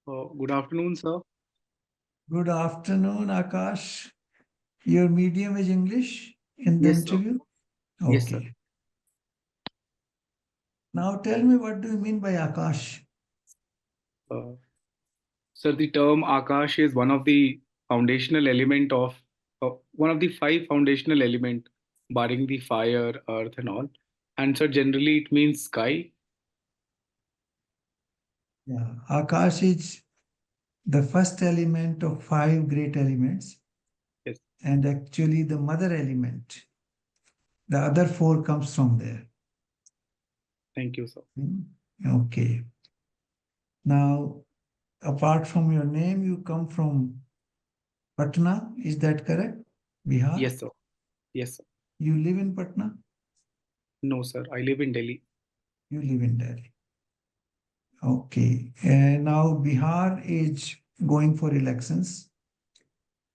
Good afternoon, sir. Good afternoon, Akash. Your medium is English in the Yes, sir. interview? Yes, sir. Okay. Now tell me, what do you mean by Akash? Uh, Sir, the term Akash is one of the foundational element of one of the five foundational element, barring the fire, earth, and all. And sir, generally it means sky. Yeah, Akash is the first element of five great elements, Yes. and actually the mother element. The other four comes from there. Thank you, sir. Okay. Now, apart from your name, you come from Patna. Is that correct? Bihar. Yes, sir. Yes, sir. You live in Patna. No, sir. I live in Delhi. You live in Delhi. Okay. And now Bihar is going for elections.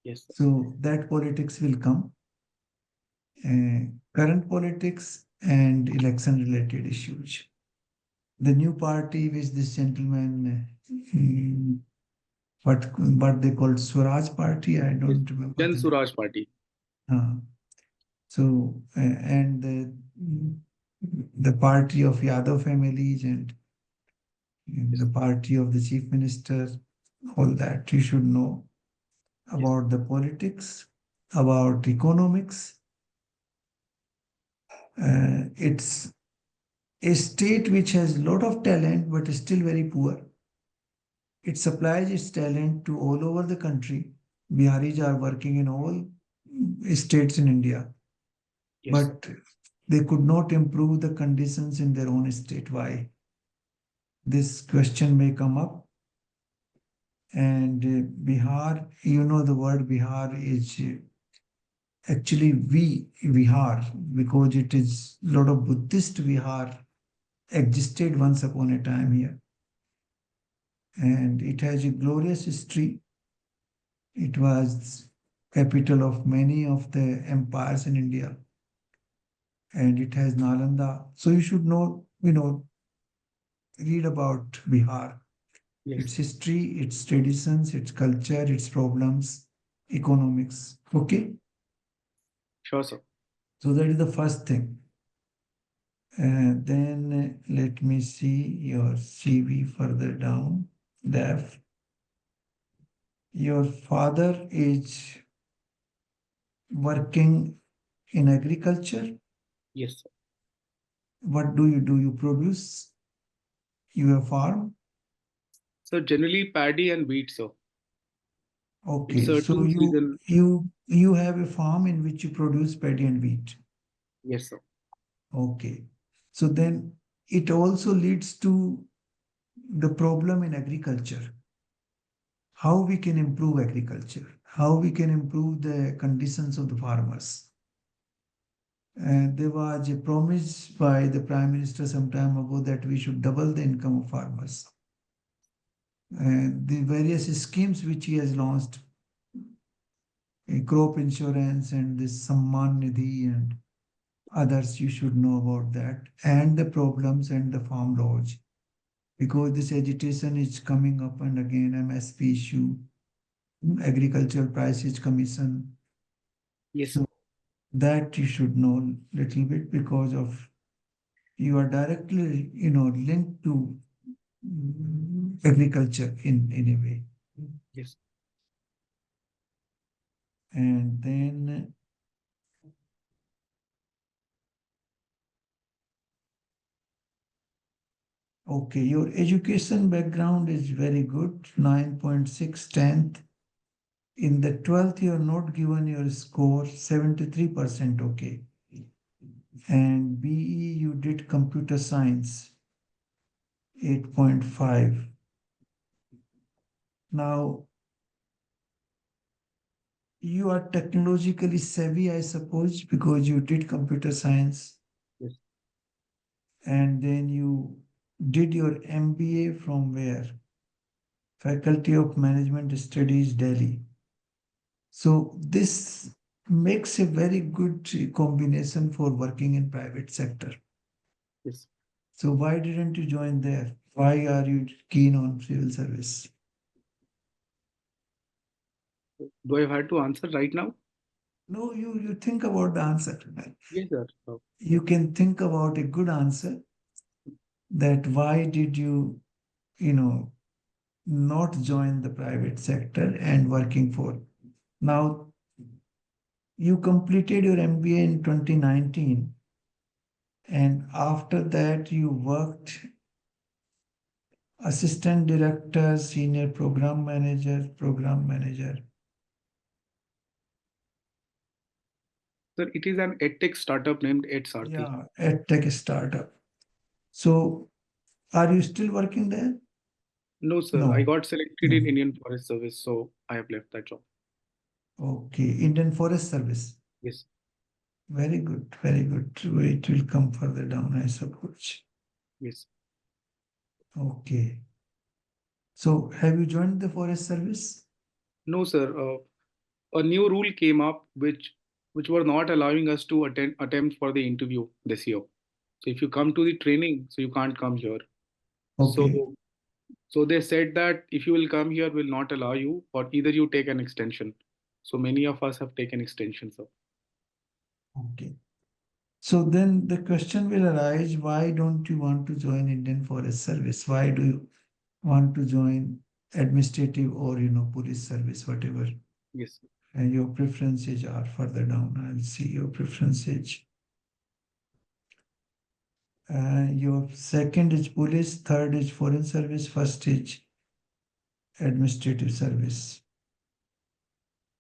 Yes, sir. So that politics will come. Current politics and election related issues. The new party which this gentleman, what they called Swaraj Party, I Yes. don't remember Jan the name. Suraj Party. So, and the party of Yadav families and Yes. the party of the chief minister, all that you should know Yes. about the politics, about economics. It's a state which has a lot of talent but is still very poor. It supplies its talent to all over the country. Biharis are working in all states in India, Yes, sir. but they could not improve the conditions in their own state. Why? This question may come up. And Bihar, you know, the word Bihar is actually Vihar, because it is a lot of Buddhist Vihar existed once upon a time here. And it has a glorious history. It was capital of many of the empires in India. And it has Nalanda. So you should know, read about Bihar, Yes, its sir. history, its traditions, its culture, its problems, economics. Okay. Sure, sir. So that is the first thing. Then let me see your CV further down. DAF. Your father is working in agriculture. Yes, sir. What do you do? You produce, you have farm. So generally paddy and wheat, sir. It's Okay, a so two you season. you you have a farm in which you produce paddy and wheat. Yes, sir. Okay, so then it also leads to the problem in agriculture. How we can improve agriculture? How we can improve the conditions of the farmers? And there was a promise by the Prime Minister some time ago that we should double the income of farmers. And the various schemes which he has launched, crop insurance and this Samman Nidhi and others, you should know about that, and the problems and the farm laws. Because this agitation is coming up and again, MSP issue, Agricultural Prices Commission. Yes, sir. So that you should know little bit because of you are directly, linked to agriculture in a way. Yes. And then, okay, your education background is very good, 9.6 10th. In the 12th, you are not given your score, 73%, okay. And BE, you did computer science, 8.5. Now, you are technologically savvy, I suppose, because you did computer science Yes. and then you did your MBA from where? Faculty of Management Studies, Delhi. So this makes a very good combination for working in private sector. Yes. So why didn't you join there? Why are you keen on civil service? Do I have to answer right now? No, you think about the answer. Yes, sir. You can think about a good answer, that why did you know, not join the private sector and working for. Now, you completed your MBA in 2019, and after that you worked assistant director, senior program manager. Sir, it is an edtech startup named EdSarthi. Yeah, at tech startup. So, are you still working there? No, sir. I No, got selected in no. Indian Forest Service, so I have left that job. Okay, Indian Forest Service. Yes. Very good, very good. It will come further down, I suppose. Yes. Okay. So, have you joined the Forest Service? No, sir. A new rule came up which were not allowing us to attempt for the interview this year. So if you come to the training, so you can't come here. So Okay, so they said that if you will come here, we'll not allow you, or either you take an extension. So many of us have taken extensions. Sir. okay. So then the question will arise, why don't you want to join Indian Forest Service? Why do you want to join administrative or police service, whatever Yes. your preferences are? Further down, I'll see your preferences. Your second is police, third is foreign service, first is administrative service.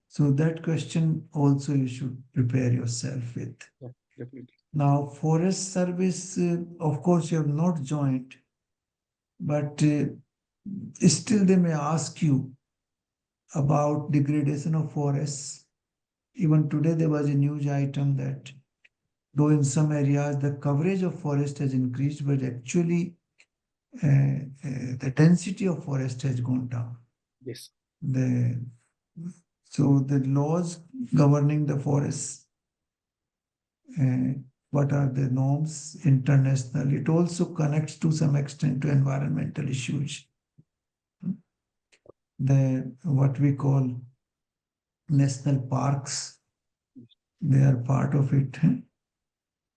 So that question also you should prepare yourself with. Yeah, definitely. Now, forest service, of course, you have not joined, but still they may ask you about degradation of forests. Even today, there was a news item that though in some areas the coverage of forest has increased, but actually the density of forest has gone down. Yes. The, so the laws governing the forests, uh, what are the norms international, it also connects to some extent to environmental issues. The what we call national parks, they are part of it.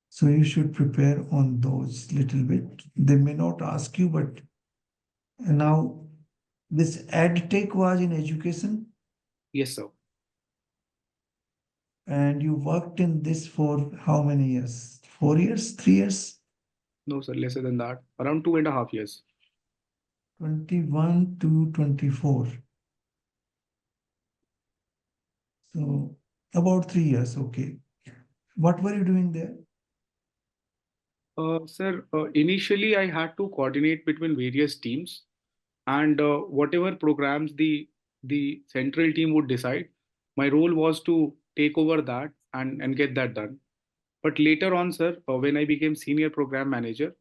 So you should prepare on those little bit. They may not ask you, but now this ed tech was in education, Yes, sir. and you worked in this for how many years? 4 years, 3 years? No, sir. Lesser than that. Around 2.5 years. 21 to 24. So about 3 years, okay. What were you doing there? Sir, initially I had to coordinate between various teams, and whatever programs the central team would decide, my role was to take over that and get that done. But later on, sir, when I became senior program manager,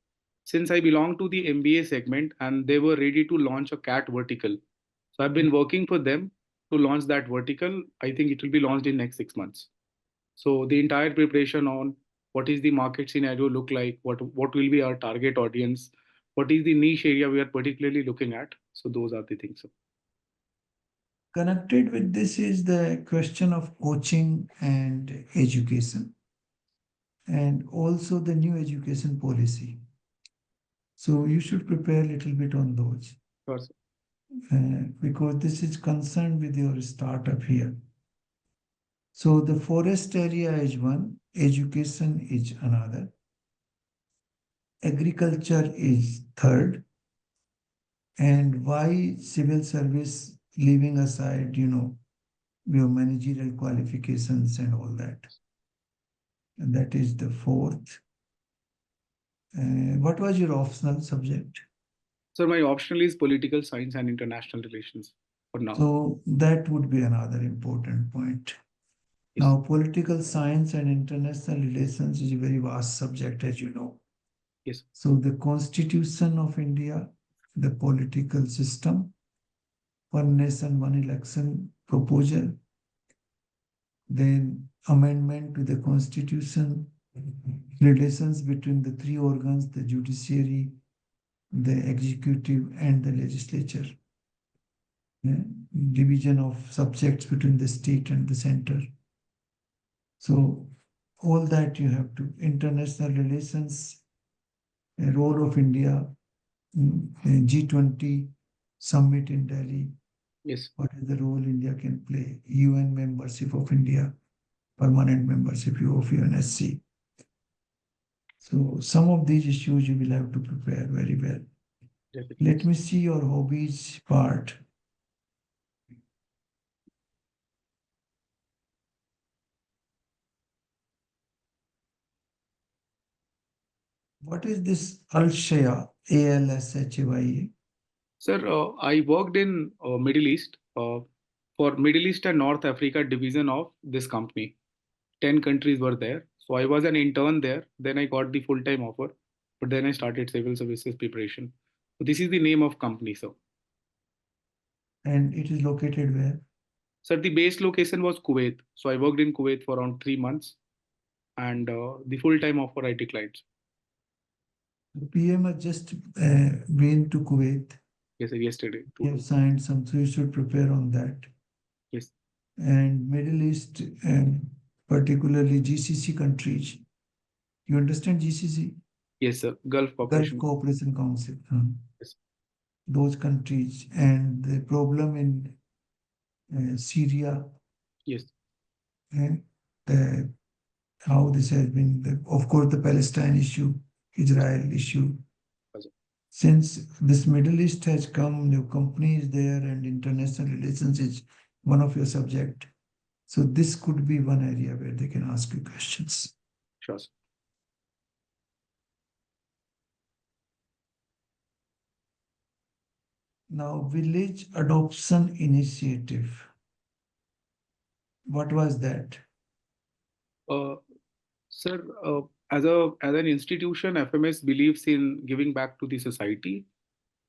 since I belong to the MBA segment and they were ready to launch a CAT vertical, so I've been working for them to launch that vertical. I think it will be launched in next 6 months. So the entire preparation on what is the market scenario look like, what will be our target audience, what is the niche area we are particularly looking at. So those are the things. Sir. Connected with this is the question of coaching and education, and also the new education policy. So you should prepare a little bit on those, Sure, sir. because this is concerned with your startup here. So the forest area is one, education is another, agriculture is third, and why civil service, leaving aside, your managerial qualifications and all that. And that is the fourth. What was your optional subject? So my optional is political science and international relations for now. So that would be another important point. Yes. Now, political science and international relations is a very vast subject, as you know. Yes. So the Constitution of India, the political system, one nation, one election proposal, then amendment to the Constitution, relations between the three organs, the judiciary, the executive, and the legislature. Yeah. division of subjects between the state and the center. So all that you have to, international relations, role of India, G20 summit in Delhi. Yes. What is the role India can play? UN membership of India, permanent membership of UNSC. So some of these issues you will have to prepare very well. Definitely. Let me see your hobbies part. What is this Alshaya, ALSHAYA? Sir, I worked in Middle East for Middle East and North Africa division of this company. 10 countries were there. So I was an intern there. Then I got the full-time offer. But then I started civil services preparation. So this is the name of company, sir. And it is located where? Sir, the base location was Kuwait. So I worked in Kuwait for around 3 months. And the full-time offer I declined. The PM has just been to Kuwait. Yes, sir, yesterday. He have signed some, so you should prepare on that. Yes. And Middle East, particularly GCC countries. You understand GCC? Yes, sir. Gulf Gulf Cooperation. Cooperation Council. Yes. Those countries and the problem in Syria Yes. and how this has been, of course, the Palestine issue, Israel issue. Since this Middle East has come, new companies there and international relations is one of your subject. So this could be one area where they can ask you questions. Sure, sir. Now, Village Adoption Initiative. What was that? Sir, as an institution, FMS believes in giving back to the society.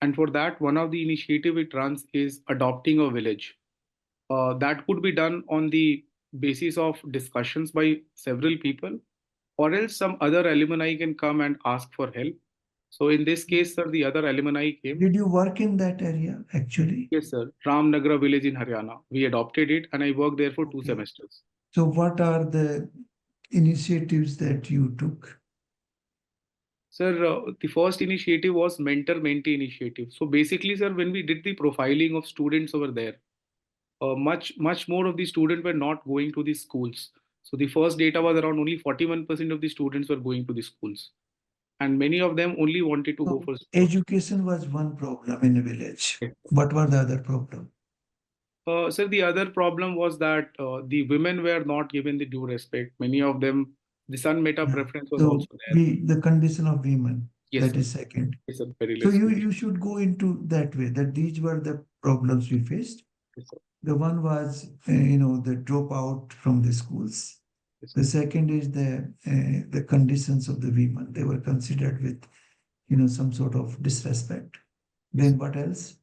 And for that, one of the initiative it runs is adopting a village. That could be done on the basis of discussions by several people, or else some other alumni can come and ask for help. So in this case, sir, the other alumni came. Did you work in that area actually? Yes, sir. Ramnagra village in Haryana. We adopted it and I worked there for 2 semesters. So what are the initiatives that you took? Sir, the first initiative was mentor-mentee initiative. So basically, sir, when we did the profiling of students over there, much more of the students were not going to the schools. So the first data was around only 41% of the students were going to the schools, and many of them only wanted to go for sports. Education was one problem in a village. What were the other problem? Sir, the other problem was that the women were not given the due respect. Many of them, the son meta preference was So also there. the condition of women, Yes, that sir. is second. Yes, sir. Very So less. you should go into that way, that these were the problems we faced. Yes, sir. The one was, the dropout from the schools. Yes, The second is the conditions of the women. They were considered with, some sort of disrespect. Then what else?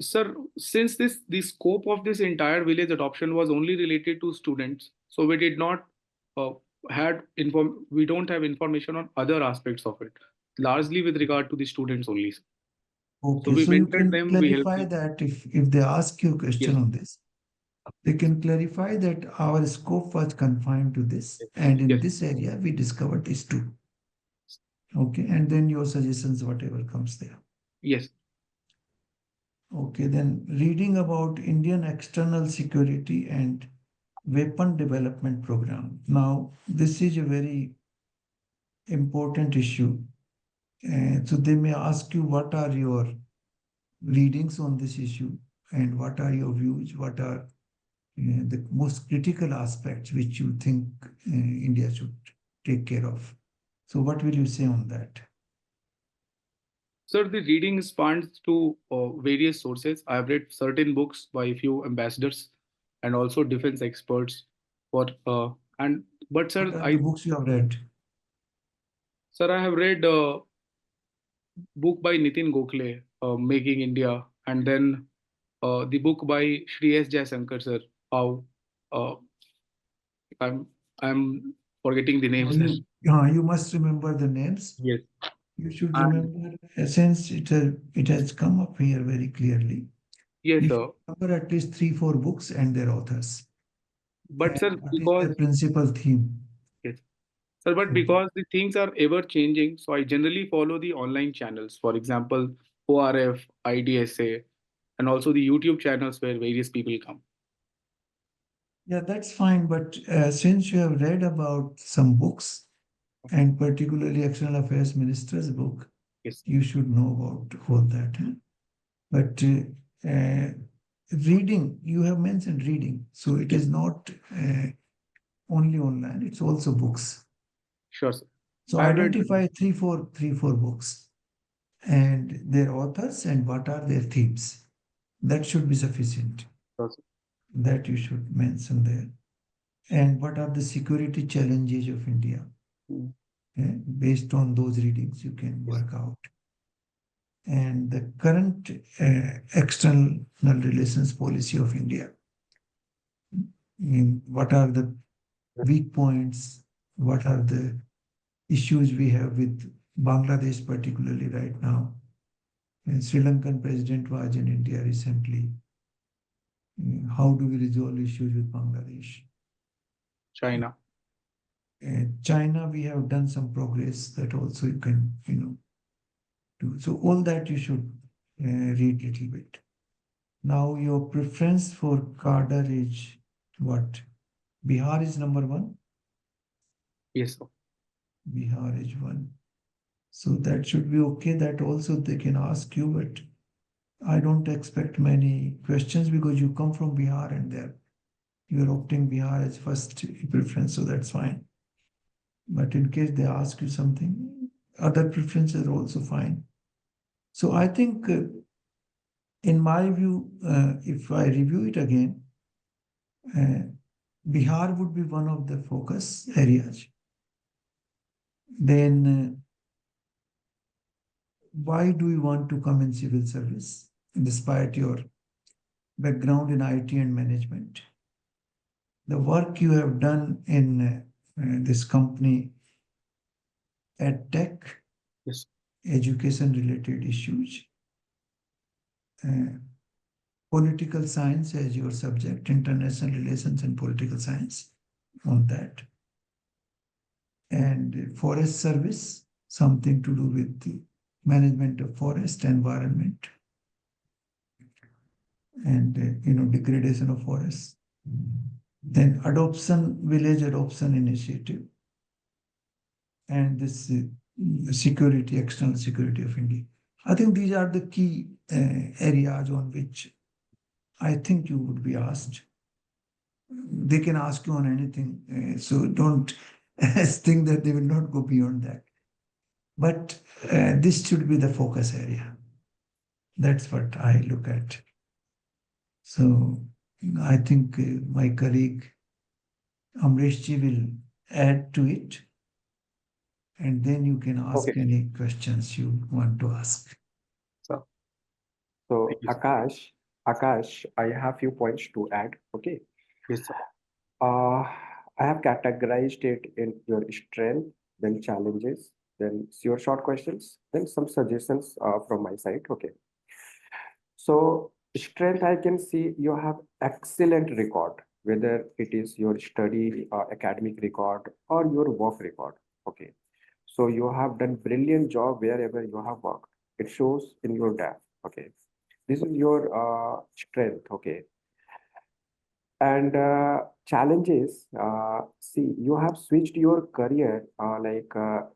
Sir, since the scope of this entire village adoption was only related to students, so we did not uh, we don't have information on other aspects of it, largely with regard to the students only. Sir. Okay, So we so you mentored can them, we helped clarify them. that if they ask you a question Yes. on this, they can clarify that our scope was confined to this, and in Yes. this area we discovered these two. Okay, and then your suggestions, whatever comes there. Yes. Okay, then reading about Indian external security and weapon development program. Now, this is a very important issue. So they may ask you, what are your readings on this issue and what are your views? What are the most critical aspects which you think India should take care of? So what will you say on that? Sir, the reading spans to various sources. I have read certain books by a few ambassadors and also defense experts. But sir, What are the books you have read? Sir, I have read book by Nitin Gokhale, Making India, and then the book by Shri S. Jayasankar sir. How uh, I'm forgetting the names. You must remember the names. Yes. You should remember, since it has come up here very clearly. Yes, You sir. should cover at least 3-4 books and their authors. But And sir, what is because the principal theme? yes, sir, but So, because the things are ever changing, so I generally follow the online channels. For example, ORF, IDSA, and also the YouTube channels where various people come. yeah, that's fine. But since you have read about some books, and particularly External Affairs Minister's book, Yes, you should know about all that. Huh? But reading, you have mentioned reading. So it yes, is not only online, it's also books. sure, sir. So I have read. identify three, four books and their authors and what are their themes. That should be sufficient. Sure, sir. That you should mention there. And what are the security challenges of India? Mm, Based on those readings, you can yes, work out. And the current external relations policy of India. What are the weak points? What are the issues we have with Bangladesh, particularly right now? And Sri Lankan president was in India recently. How do we resolve issues with Bangladesh? China. China, we have done some progress that also you can, do. So all that you should read little bit. Now your preference for cadre is what? Bihar is number one. Yes, sir. Bihar is one. So that should be okay. That also they can ask you, but I don't expect many questions because you come from Bihar and there you're opting Bihar as first preference, so that's fine. But in case they ask you something, other preferences are also fine. So I think, in my view, if I review it again, uh, Bihar would be one of the focus areas. Then, why do you want to come in civil service despite your background in IT and management? The work you have done in this company, EdTech, Yes, education related issues, uh, political science as your subject, international relations and political science on that. And forest service, something to do with the management of forest environment and degradation of forests. Then village adoption initiative, and this security, external security of India. I think these are the key areas on which I think you would be asked. They can ask you on anything, so don't think that they will not go beyond that. But this should be the focus area. That's what I look at. So I think my colleague Amreshji will add to it, and then you can ask Okay, any questions you want to ask. sir. so Thank you, sir. Akash, I have few points to add. Okay, Yes, sir. uh, I have categorized it in your strength, then challenges, then your short questions, then some suggestions from my side. Okay, so strength, I can see you have excellent record, whether it is your study, academic record, or your work record. Okay, so you have done brilliant job wherever you have worked. It shows in your DAF. Okay, this is your strength. Okay, and challenges, see, you have switched your career,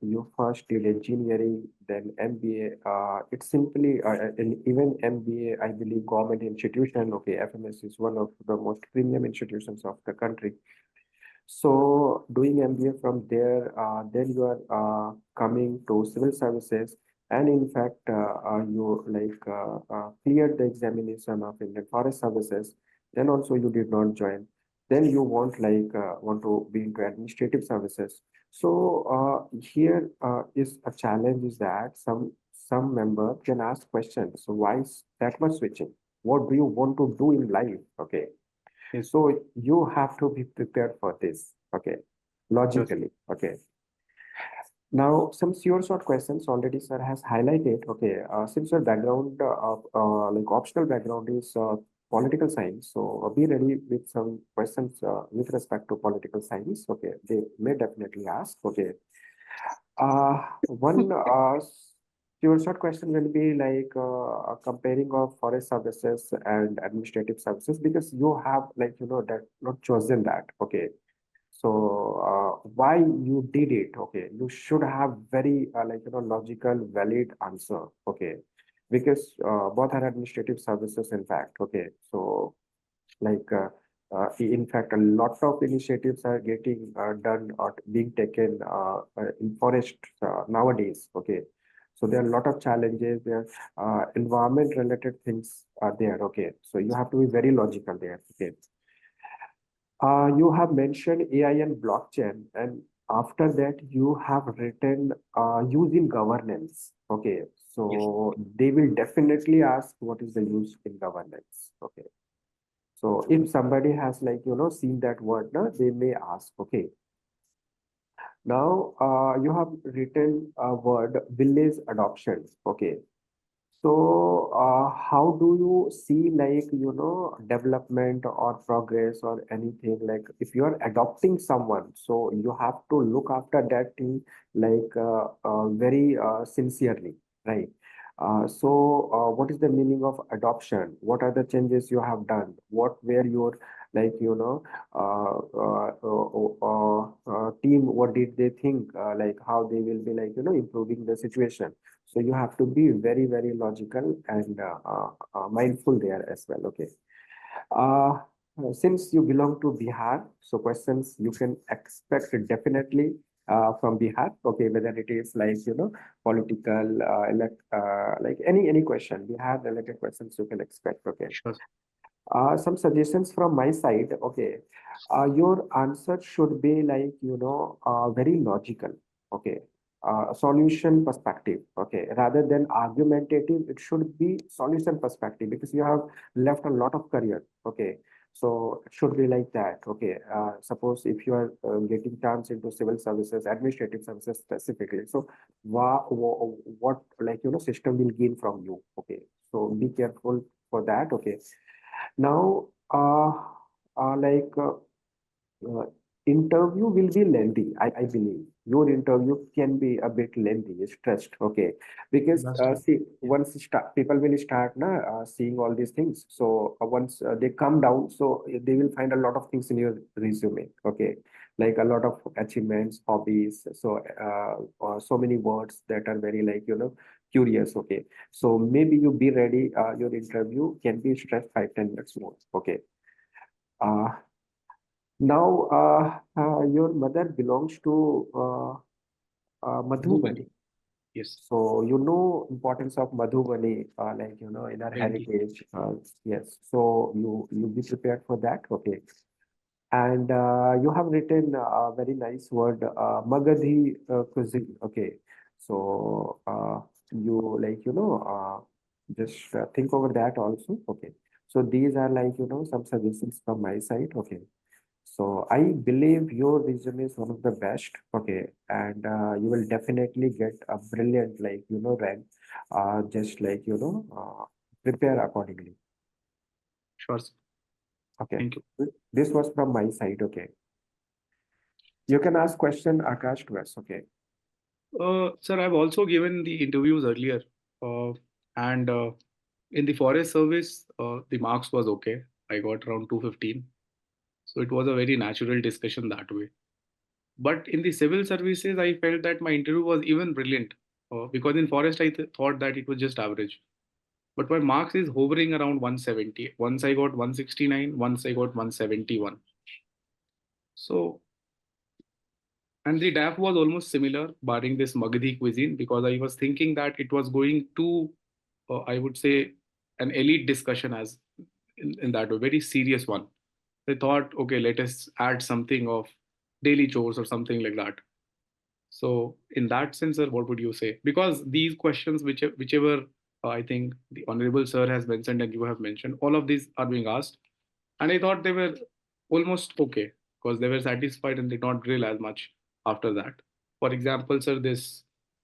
you first did engineering, then MBA. It's simply, and even MBA, I believe government institution, okay, FMS is one of the most premium institutions of the country. So doing MBA from there, then you are coming to civil services, and in fact, you cleared the examination of Indian Forest Services. Then also you did not join. Then you want to be into administrative services. So here is a challenge is that some member can ask questions. So why is that much switching? What do you want to do in life? Okay. Yes, So you have to be prepared for this, okay, sure, sir. logically, okay. Now, some sure short questions already sir has highlighted. Okay, since your background, like optional background is political science, so be ready with some questions with respect to political science. Okay, they may definitely ask. Okay, one sure short question will be like comparing of forest services and administrative services, because you have like that not chosen that. Okay, so why you did it? Okay, you should have very like logical, valid answer. Okay, because both are administrative services, in fact. Okay, so like in fact, a lot of initiatives are getting done or being taken in forest nowadays. Okay, so there are a lot of challenges. There environment related things are there. Okay, so you have to be very logical there. Okay. You have mentioned AI and blockchain, and after that, you have written use in governance. Okay, Yes. so they will definitely ask what is the use in governance. Okay, so if somebody has like seen that word, na, they may ask. Okay, now you have written a word village adoption. Okay, so, how do you see like, development or progress or anything like if you are adopting someone, so you have to look after that thing like very sincerely, right? What is the meaning of adoption? What are the changes you have done? What were your like, team, what did they think, like how they will be like, improving the situation? So you have to be very, very logical and mindful there as well. Okay. Uh, since you belong to Bihar, so questions you can expect definitely from Bihar. Okay, whether it is like political, like any question, Bihar related questions you can expect. Okay. Sure. Some suggestions from my side. Okay, your answer should be like very logical. Okay, solution perspective. Okay, rather than argumentative, it should be solution perspective, because you have left a lot of career. Okay, so it should be like that. Okay, suppose if you are getting chance into civil services, administrative services specifically, so what like system will gain from you? Okay, so be careful for that. Okay, now, like uh, interview will be lengthy. I believe your interview can be a bit lengthy, stressed. Okay, because Last time. see, once start, people will start seeing all these things. So once they come down, so they will find a lot of things in your resume. Okay, like a lot of achievements, hobbies. So so many words that are very like curious. Okay, so maybe you be ready. Your interview can be stretched 5-10 minutes more. Okay. Uh, now, your mother belongs to Bhuvani. Madhubani. Yes. So you know importance of Madhubani, like in our Plenty. heritage. Yes. So you be prepared for that. Okay. And you have written a very nice word, Magadhi cuisine. Okay. So you like just think over that also. Okay. So these are like some suggestions from my side. Okay. So I believe your resume is one of the best. Okay, and you will definitely get a brilliant like rank. Just like prepare accordingly. Sure, sir. Okay, Thank you. this was from my side. Okay, you can ask question Akash to us. Okay, Sir, I've also given the interviews earlier, and in the forest service, the marks was okay. I got around 215, so it was a very natural discussion that way. But in the civil services, I felt that my interview was even brilliant, because in forest I thought that it was just average. But my marks is hovering around 170. Once I got 169, once I got 171. So, and the DAF was almost similar, barring this Magadhi cuisine, because I was thinking that it was going to, I would say, an elite discussion as in that way, very serious one. They thought, okay, let us add something of daily chores or something like that. So, in that sense, sir, what would you say? Because these questions, whichever I think the honorable sir has mentioned and you have mentioned, all of these are being asked, and I thought they were almost okay because they were satisfied and did not drill as much after that. for example, sir, this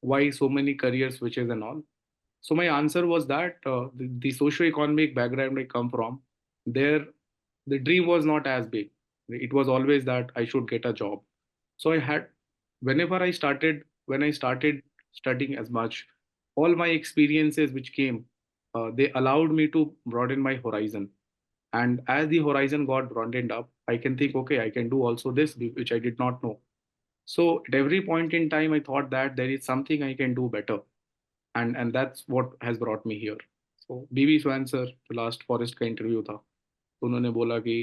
why so many career switches and all. So my answer was that the socio-economic background I come from, there the dream was not as big. It was always that I should get a job. So I had, when I started studying as much, all my experiences which came, they allowed me to broaden my horizon. And as the horizon got broadened up, I can think, okay, I can do also this, which I did not know. So at every point in time, I thought that there is something I can do better, and that's what has brought me here. So बीवी स्वयं sir last forest का interview था, तो उन्होंने बोला कि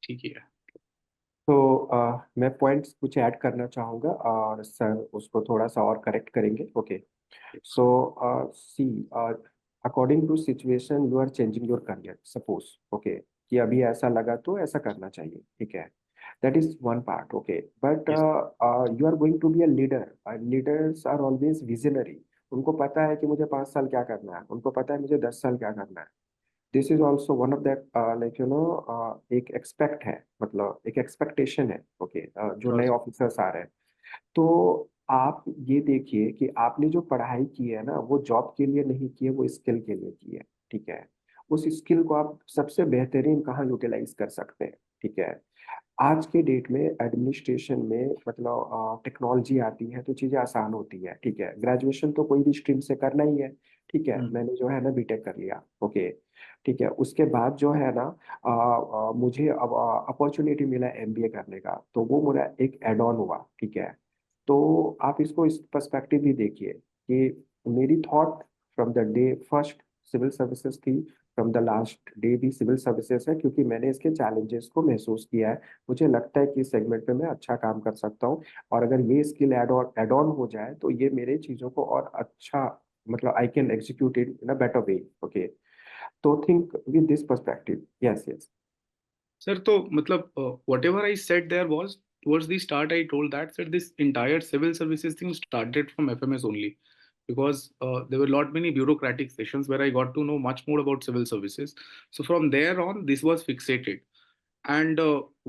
ठीक ही है. तो मैं पॉइंट्स कुछ ऐड करना चाहूँगा और सर उसको थोड़ा सा और करेक्ट करेंगे. Okay, so see, according to situation you are changing your career, suppose. Okay, कि अभी ऐसा लगा तो ऐसा करना चाहिए, ठीक है. That is one part, okay. But Yes. you are going to be a leader. Leaders are always visionary. उनको पता है कि मुझे 5 साल क्या करना है, उनको पता है मुझे 10 साल क्या करना है. This is also one of that, like you know, एक एक्सपेक्ट है, मतलब एक एक्सपेक्टेशन है. ओके, जो नए Yes. ऑफिसर्स आ रहे हैं, तो आप ये देखिए कि आपने जो पढ़ाई की है ना, वो जॉब के लिए नहीं की है, वो स्किल के लिए की है, ठीक है. उस स्किल को आप सबसे बेहतरीन कहाँ यूटिलाइज कर सकते हैं, ठीक है. आज के डेट में एडमिनिस्ट्रेशन में मतलब टेक्नोलॉजी आती है तो चीज़ें आसान होती है, ठीक है. ग्रेजुएशन तो कोई भी स्ट्रीम से करना ही है, ठीक है. मैंने जो है ना बीटेक कर लिया, ओके, ठीक है. उसके बाद जो है ना मुझे अब अपॉर्चुनिटी मिला एमबीए करने का, तो वो मेरा एक एड ऑन हुआ, ठीक है. तो आप इसको इस पर्सपेक्टिव भी देखिए कि मेरी thought from the day first civil services थी, फ्रॉम द लास्ट डे भी सिविल सर्विसेज है, क्योंकि मैंने इसके चैलेंजेस को महसूस किया है. मुझे लगता है कि इस सेगमेंट में मैं अच्छा काम कर सकता हूँ, और अगर ये स्किल एड ऑन हो जाए तो ये मेरे चीज़ों को और अच्छा, मतलब I can execute it in a better way. Okay, तो think with this perspective. Yes, yes. Sir, तो मतलब whatever I said there was towards the start. I told that sir, this entire civil services thing started from FMS only, because there were a lot many bureaucratic sessions where I got to know much more about civil services. So from there on, this was fixated. And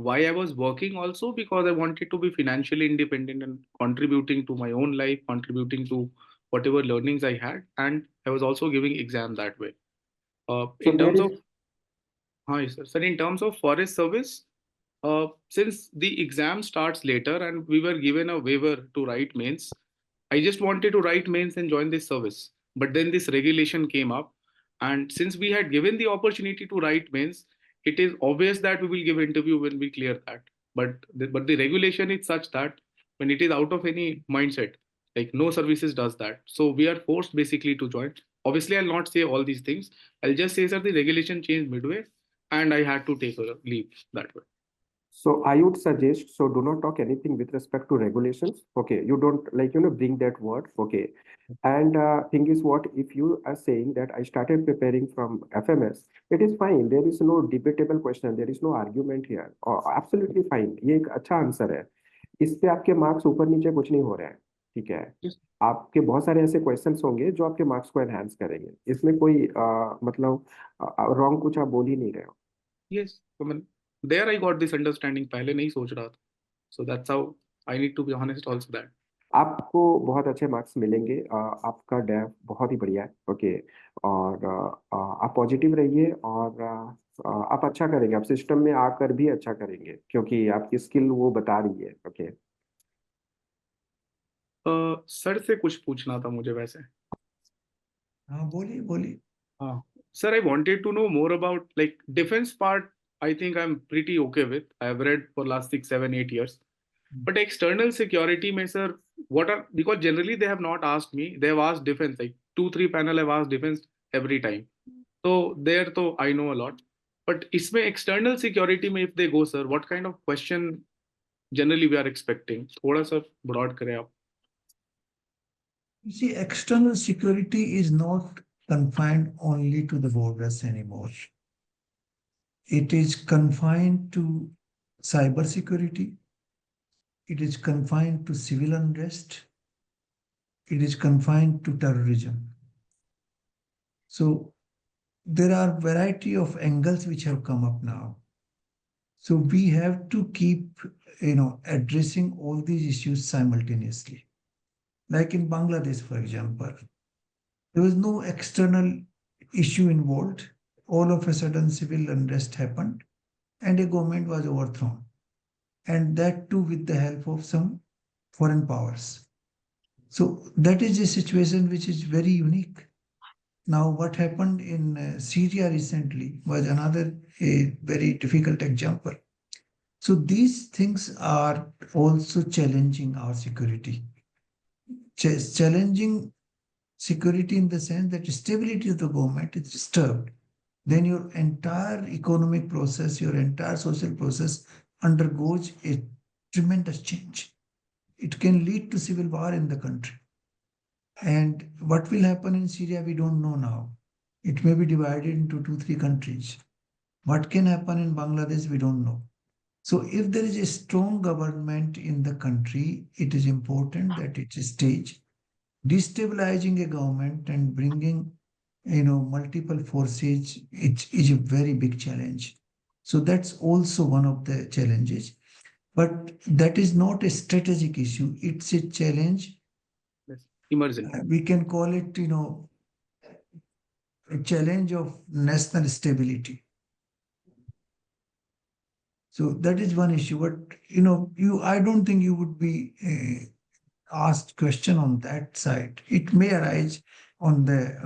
why I was working also, because I wanted to be financially independent and contributing to my own life, contributing to whatever learnings I had, and I was also giving exam that way. So In there terms is. of Hi, sir. Sir, in terms of forest service, since the exam starts later and we were given a waiver to write mains, I just wanted to write mains and join this service. But then this regulation came up, and since we had given the opportunity to write mains, it is obvious that we will give interview when we clear that. But the regulation is such that when it is out of any mindset, like no services does that. So we are forced basically to join. Obviously, I'll not say all these things. I'll just say, sir, the regulation changed midway and I had to take a leave that way. So I would suggest, so do not talk anything with respect to regulations. Okay, you don't, like, you know, bring that word. Okay, and thing is what, if you are saying that I started preparing from FMS, it is fine. There is no debatable question. There is no argument here. Absolutely fine. ये एक अच्छा answer है. इस पे आपके marks ऊपर नीचे कुछ नहीं हो रहे हैं, ठीक है. Yes. आपके बहुत सारे ऐसे क्वेश्चंस होंगे जो आपके मार्क्स को एनहांस करेंगे. इसमें कोई मतलब रॉन्ग कुछ आप बोल ही नहीं रहे हो. Yes. I mean, there I got this understanding. पहले नहीं सोच रहा था. So that's how I need to be honest also that. आपको बहुत अच्छे मार्क्स मिलेंगे. आपका डैफ बहुत ही बढ़िया है. ओके, और आप पॉजिटिव रहिए, और आप अच्छा करेंगे. आप सिस्टम में आकर भी अच्छा करेंगे, क्योंकि आपकी स्किल वो बता रही है. ओके. सर से कुछ पूछना था मुझे वैसे. हाँ, बोलिए बोलिए. Sir, I wanted to know more about like defense part. I think I'm pretty okay with. I have read for last 6, 7, 8 years. But external security, may sir, what are, because generally they have not asked me. They have asked defense, like 2, 3 panel have asked defense every time. So there, though I know a lot. But इसमें external security में if they go, sir, what kind of question generally we are expecting? थोड़ा सा broad करें आप. You see, external security is not confined only to the borders anymore. It is confined to cyber security. It is confined to civil unrest. It is confined to terrorism. So there are variety of angles which have come up now. So we have to keep, addressing all these issues simultaneously. Like in Bangladesh, for example, there was no external issue involved. All of a sudden, civil unrest happened and a government was overthrown. And that too with the help of some foreign powers. So that is a situation which is very unique. Now, what happened in Syria recently was another a very difficult example. So these things are also challenging our security. Challenging security in the sense that stability of the government is disturbed, then your entire economic process, your entire social process undergoes a tremendous change. It can lead to civil war in the country. And what will happen in Syria, we don't know now. It may be divided into 2, 3 countries. What can happen in Bangladesh, we don't know. So if there is a strong government in the country, it is important that it is staged. Destabilizing a government and bringing multiple forces, it is a very big challenge. So that's also one of the challenges. But that is not a strategic issue. It's a challenge. Yes. Emergent. We can call it, a challenge of national stability. So that is one issue. But I don't think you would be asked question on that side. It may arise on the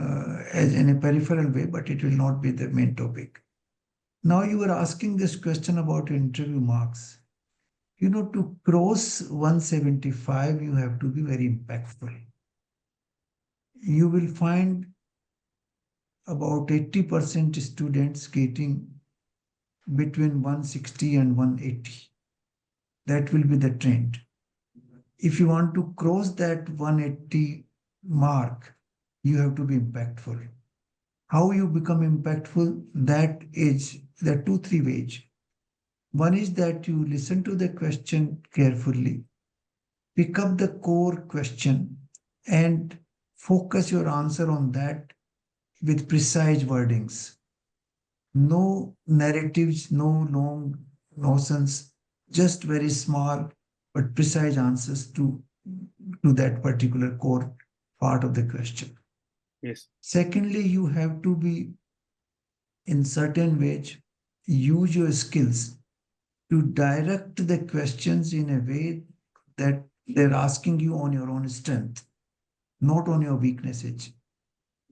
as in a peripheral way, but it will not be the main topic. Now you were asking this question about interview marks. To cross 175, you have to be very impactful. You will find about 80% students getting between 160 and 180. That will be the trend. If you want to cross that 180 mark, you have to be impactful. How you become impactful? That is, there are 2, 3 ways. One is that you listen to the question carefully, pick up the core question, and focus your answer on that with precise wordings. No narratives, no long nonsense, just very small but precise answers to that particular core part of the question. Yes. Secondly, you have to be in certain ways, use your skills to direct the questions in a way that they're asking you on your own strength, not on your weaknesses.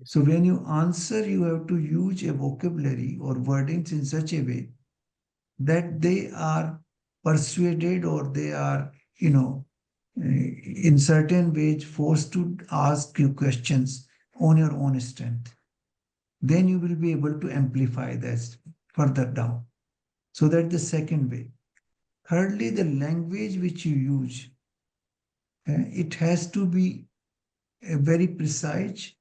So when you answer, you have to use a vocabulary or wordings in such a way that they are persuaded or they are, in certain ways forced to ask you questions on your own strength. Then you will be able to amplify this further down. So that's the second way. Thirdly, the language which you use, it has to be very precise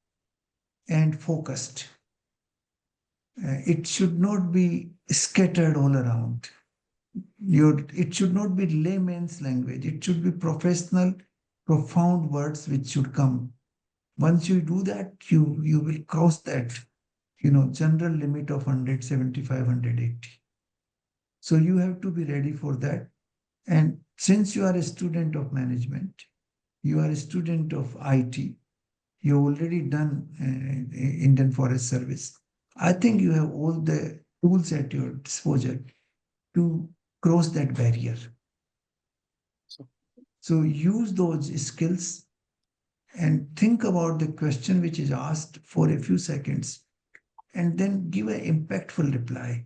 and focused. It should not be scattered all around. It should not be layman's language. It should be professional, profound words which should come. Once you do that, you will cross that, general limit of 175, 180. So you have to be ready for that. And since you are a student of management, you are a student of IT, you've already done Indian Forest Service. I think you have all the tools at your disposal to cross that barrier. So use those skills and think about the question which is asked for a few seconds and then give an impactful reply.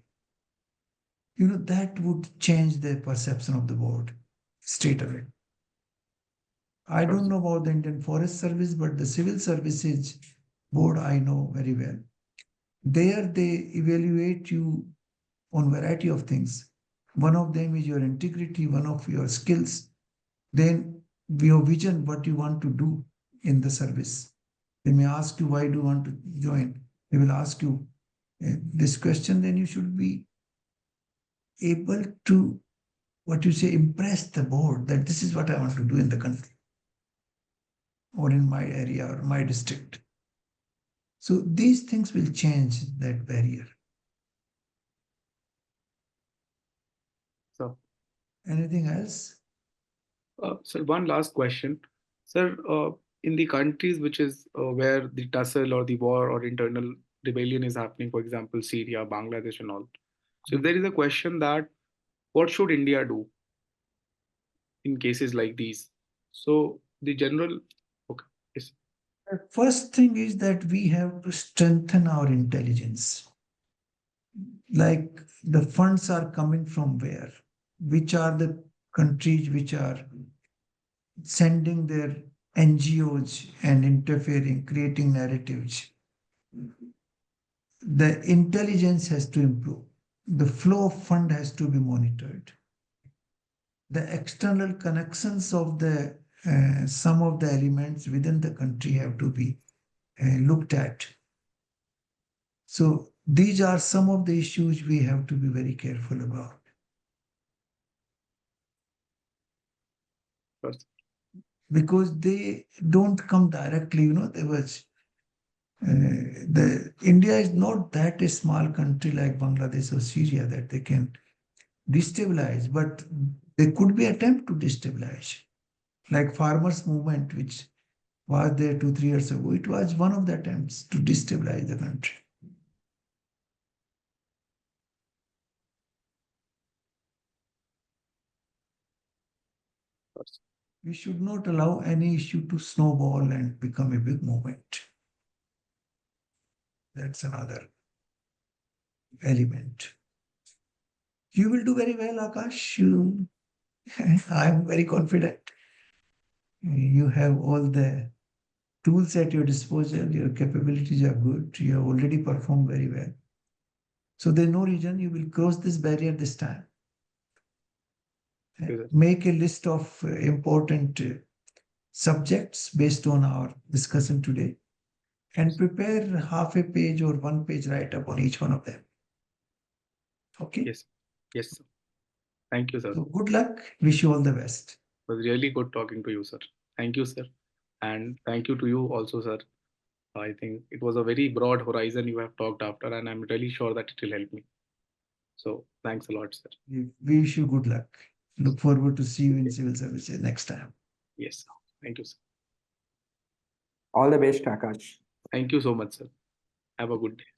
That would change the perception of the board straight away. I don't know about the Indian Forest Service, but the Civil Services Board I know very well. There they evaluate you on variety of things. One of them is your integrity, one of your skills, then your vision, what you want to do in the service. They may ask you, why do you want to join? They will ask you this question, then you should be able to, impress the board that this is what I want to do in the country or in my area or my district. So these things will change that barrier. So, anything else? Sir, one last question. Sir, in the countries which is where the tussle or the war or internal rebellion is happening, for example, Syria, Bangladesh, and all. So if there is a question that what should India do in cases like these? So the general, okay, yes, The first thing is that we have to strengthen our intelligence. Like the funds are coming from where? Which are the countries which are sending their NGOs and interfering, creating narratives? The intelligence has to improve. The flow of fund has to be monitored. The external connections of the some of the elements within the country have to be looked at. So these are some of the issues we have to be very careful about. first, Because they don't come directly, there was the India is not that a small country like Bangladesh or Syria that they can destabilize, but there could be attempt to destabilize. Like farmers' movement, which was there 2-3 years ago, it was one of the attempts to destabilize the country. first. We should not allow any issue to snowball and become a big movement. That's another element. You will do very well, Akash. I'm very confident. You have all the tools at your disposal. Your capabilities are good. You have already performed very well. So there's no reason you will cross this barrier this time. Yes, sir. Make a list of important subjects based on our discussion today and prepare half a page or 1 page write-up on each one of them. Okay? Yes, yes, sir. Thank you, sir. So good luck. Wish you all the best. It was really good talking to you, sir. Thank you, sir. And thank you to you also, sir. I think it was a very broad horizon you have talked after, and I'm really sure that it will help me. So thanks a lot, sir. We wish you good luck. Look forward to see you in civil services next time. Yes, sir. Thank you, sir. All the best, Akash. Thank you so much, sir. Have a good day.